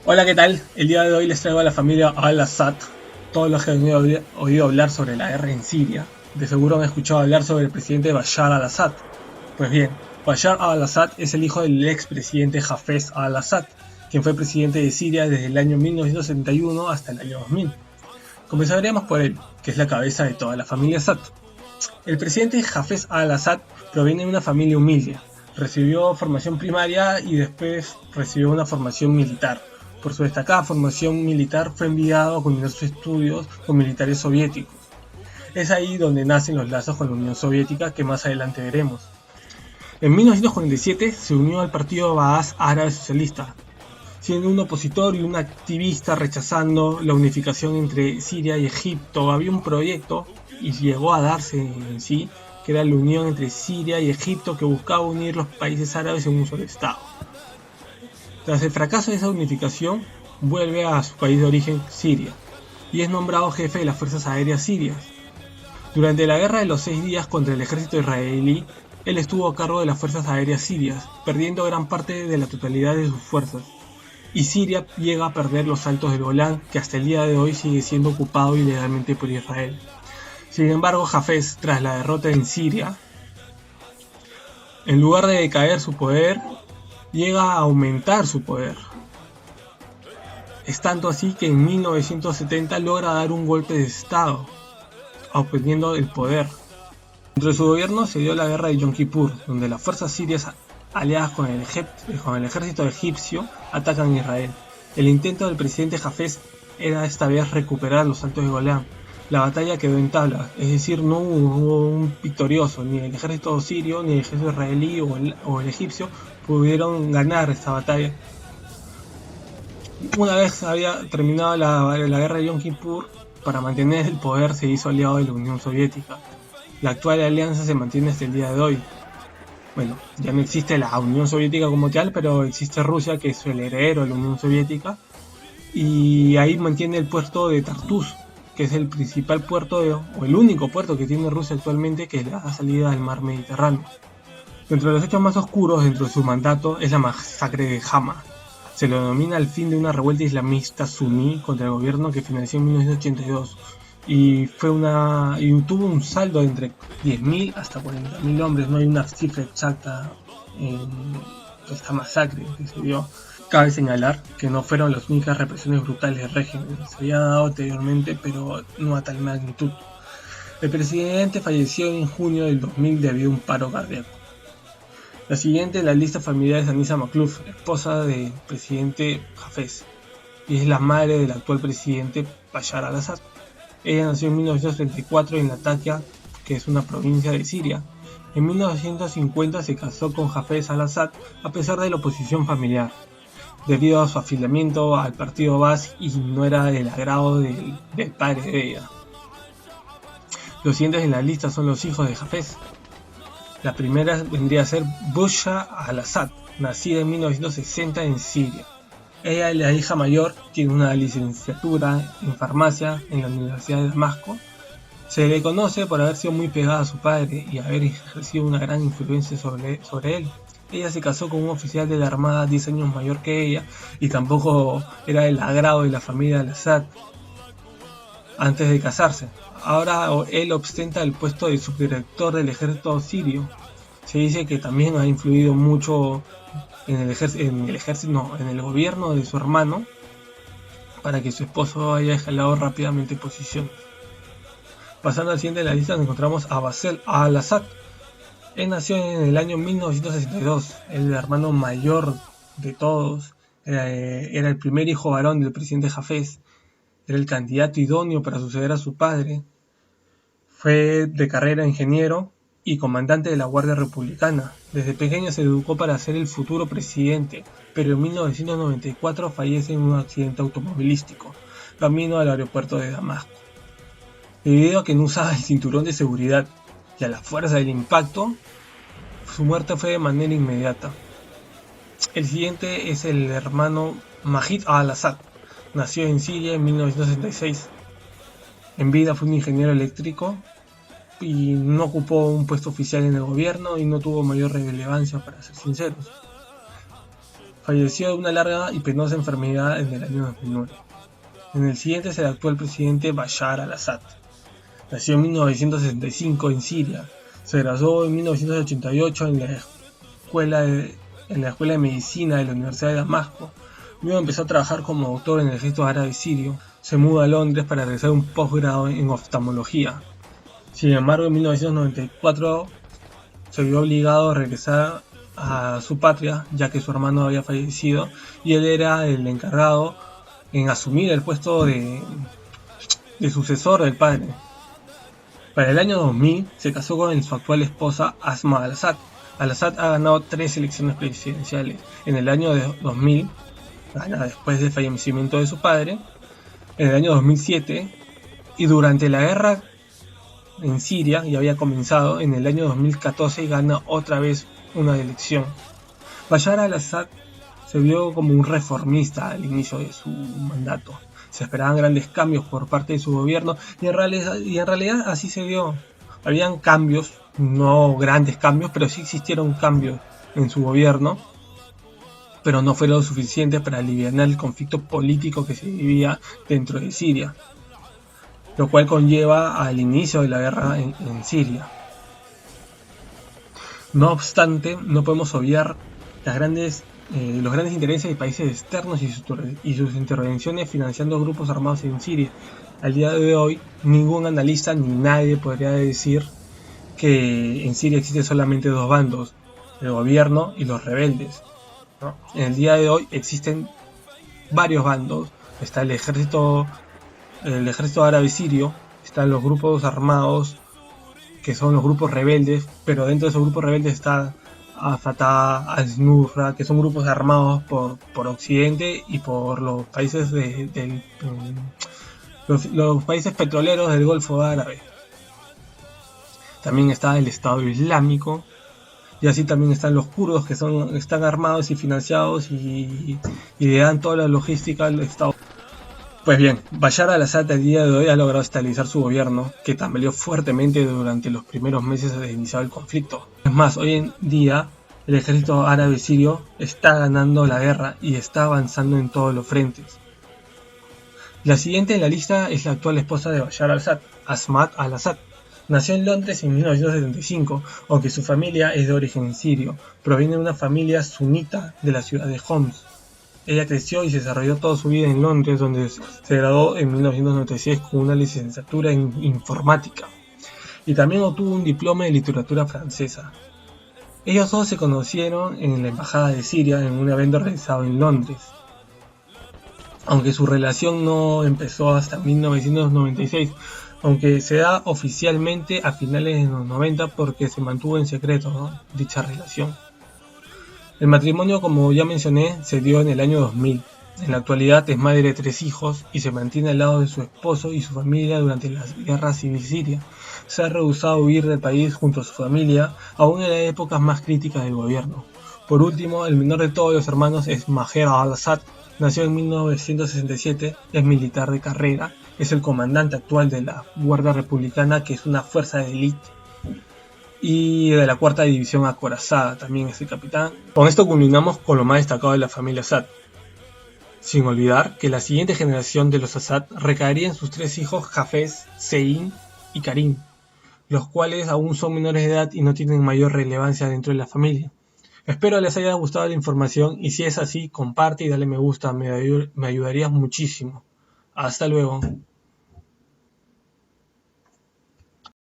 Hola, ¿qué tal? El día de hoy les traigo a la familia al-Assad. Todos los que han oído hablar sobre la guerra en Siria, de seguro han escuchado hablar sobre el presidente Bashar al-Assad. Pues bien, Bashar al-Assad es el hijo del expresidente Hafez al-Assad, quien fue presidente de Siria desde el año 1971 hasta el año 2000. Comenzaremos por él, que es la cabeza de toda la familia Assad. El presidente Hafez al-Assad proviene de una familia humilde. Recibió formación primaria y después recibió una formación militar. Por su destacada formación militar fue enviado a culminar sus estudios con militares soviéticos. Es ahí donde nacen los lazos con la Unión Soviética que más adelante veremos. En 1947 se unió al partido Ba'ath Árabe Socialista, siendo un opositor y un activista rechazando la unificación entre Siria y Egipto. Había un proyecto, y llegó a darse en sí, que era la unión entre Siria y Egipto, que buscaba unir los países árabes en un solo estado. Tras el fracaso de esa unificación, vuelve a su país de origen, Siria, y es nombrado jefe de las fuerzas aéreas sirias. Durante la guerra de los 6 días contra el ejército israelí, él estuvo a cargo de las fuerzas aéreas sirias, perdiendo gran parte de la totalidad de sus fuerzas. Y Siria llega a perder los Altos del Golán, que hasta el día de hoy sigue siendo ocupado ilegalmente por Israel. Sin embargo, Hafez, tras la derrota en Siria, en lugar de decaer su poder, llega a aumentar su poder. Es tanto así que en 1970 logra dar un golpe de estado, obteniendo el poder. Dentro de su gobierno se dio la guerra de Yom Kippur, donde las fuerzas sirias aliadas con el ejército egipcio atacan Israel. El intento del presidente Hafez era esta vez recuperar los Altos de Golán. La batalla quedó en tablas, es decir, no hubo un victorioso, ni el ejército sirio, ni el ejército israelí o el egipcio pudieron ganar esta batalla. Una vez había terminado la guerra de Yom Kippur, para mantener el poder se hizo aliado de la Unión Soviética. La actual alianza se mantiene hasta el día de hoy. Bueno, ya no existe la Unión Soviética como tal, pero existe Rusia, que es el heredero de la Unión Soviética, y ahí mantiene el puerto de Tartus, que es el principal puerto o el único puerto que tiene Rusia actualmente que le da salida al mar Mediterráneo. Dentro de los hechos más oscuros dentro de su mandato es la masacre de Hama. Se lo denomina el fin de una revuelta islamista suní contra el gobierno que finalizó en 1982 y tuvo un saldo de entre 10.000 hasta 40.000 hombres. No hay una cifra exacta en esta masacre que se dio. Cabe señalar que no fueron las únicas represiones brutales del régimen, se había dado anteriormente, pero no a tal magnitud. El presidente falleció en junio del 2000 debido a un paro cardíaco. La siguiente en la lista familiar es Anisa Makhlouf, esposa del presidente Hafez, y es la madre del actual presidente Bashar al-Assad. Ella nació en 1934 en Latakia, que es una provincia de Siria. En 1950 se casó con Hafez al-Assad a pesar de la oposición familiar, debido a su afiliamiento al partido Ba'ath y no era del agrado del padre de ella. Los siguientes en la lista son los hijos de Hafez. La primera vendría a ser Bushra al-Assad, nacida en 1960 en Siria. Ella es la hija mayor, tiene una licenciatura en farmacia en la Universidad de Damasco. Se le conoce por haber sido muy pegada a su padre y haber ejercido una gran influencia sobre él. Ella se casó con un oficial de la Armada 10 años mayor que ella y tampoco era del agrado de la familia al-Assad antes de casarse. Ahora él ostenta el puesto de subdirector del ejército sirio. Se dice que también ha influido mucho en el gobierno de su hermano para que su esposo haya escalado rápidamente posición. Pasando al siguiente de la lista nos encontramos a Bassel al-Assad. Él nació en el año 1962, el hermano mayor de todos, era el primer hijo varón del presidente Hafez, era el candidato idóneo para suceder a su padre. Fue de carrera ingeniero y comandante de la Guardia Republicana. Desde pequeño se educó para ser el futuro presidente, pero en 1994 fallece en un accidente automovilístico, camino al aeropuerto de Damasco. Debido a que no usaba el cinturón de seguridad y a la fuerza del impacto, su muerte fue de manera inmediata. El siguiente es el hermano Majid al-Assad. Nació en Siria en 1966. En vida fue un ingeniero eléctrico y no ocupó un puesto oficial en el gobierno y no tuvo mayor relevancia, para ser sinceros. Falleció de una larga y penosa enfermedad en el año 2009. En el siguiente es el actual presidente Bashar al-Assad. Nació en 1965 en Siria. Se graduó en 1988 en la escuela de medicina de la Universidad de Damasco. Luego empezó a trabajar como doctor en el ejército árabe sirio. Se muda a Londres para realizar un posgrado en oftalmología. Sin embargo, en 1994 se vio obligado a regresar a su patria, ya que su hermano había fallecido y él era el encargado en asumir el puesto de sucesor del padre. Para el año 2000 se casó con su actual esposa Asma al-Assad. Al-Assad ha ganado 3 elecciones presidenciales. En el año 2000, gana después del fallecimiento de su padre, en el año 2007 y durante la guerra en Siria, ya había comenzado, en el año 2014 gana otra vez una elección. Bashar al-Assad se vio como un reformista al inicio de su mandato. Se esperaban grandes cambios por parte de su gobierno y en realidad así se dio. Habían cambios, no grandes cambios, pero sí existieron cambios en su gobierno, pero no fue lo suficiente para aliviar el conflicto político que se vivía dentro de Siria, lo cual conlleva al inicio de la guerra en Siria. No obstante, no podemos obviar los grandes intereses de países externos y sus intervenciones financiando grupos armados en Siria. Al día de hoy, ningún analista ni nadie podría decir que en Siria existen solamente dos bandos, el gobierno y los rebeldes, ¿no? En el día de hoy existen varios bandos. Está el ejército árabe sirio, están los grupos armados que son los grupos rebeldes, pero dentro de esos grupos rebeldes está Fatah, al-Nusra, que son grupos armados por Occidente y por los países los países petroleros del Golfo Árabe. También está el Estado Islámico, y así también están los kurdos, que están armados y financiados y le dan toda la logística al Estado. Pues bien, Bashar al-Assad al día de hoy ha logrado estabilizar su gobierno, que tambaleó fuertemente durante los primeros meses de iniciar el conflicto. Es más, hoy en día el ejército árabe sirio está ganando la guerra y está avanzando en todos los frentes. La siguiente en la lista es la actual esposa de Bashar al-Assad, Asma al-Assad. Nació en Londres en 1975, aunque su familia es de origen sirio. Proviene de una familia sunita de la ciudad de Homs. Ella creció y se desarrolló toda su vida en Londres, donde se graduó en 1996 con una licenciatura en informática y también obtuvo un diploma de literatura francesa. Ellos dos se conocieron en la embajada de Siria en un evento realizado en Londres, aunque su relación no empezó hasta 1996, aunque se da oficialmente a finales de los 90 porque se mantuvo en secreto, ¿no?, dicha relación. El matrimonio, como ya mencioné, se dio en el año 2000. En la actualidad es madre de 3 hijos y se mantiene al lado de su esposo y su familia durante la guerra civil siria. Se ha rehusado a huir del país junto a su familia, aún en las épocas más críticas del gobierno. Por último, el menor de todos los hermanos es Maher al-Assad. Nació en 1967, es militar de carrera, es el comandante actual de la Guardia Republicana, que es una fuerza de élite, y de la 4ª división acorazada, también es el capitán. Con esto culminamos con lo más destacado de la familia Assad, sin olvidar que la siguiente generación de los Assad recaería en sus 3 hijos Hafez, Sein y Karim, los cuales aún son menores de edad y no tienen mayor relevancia dentro de la familia. Espero les haya gustado la información y si es así, comparte y dale me gusta, me ayudarías muchísimo. Hasta luego.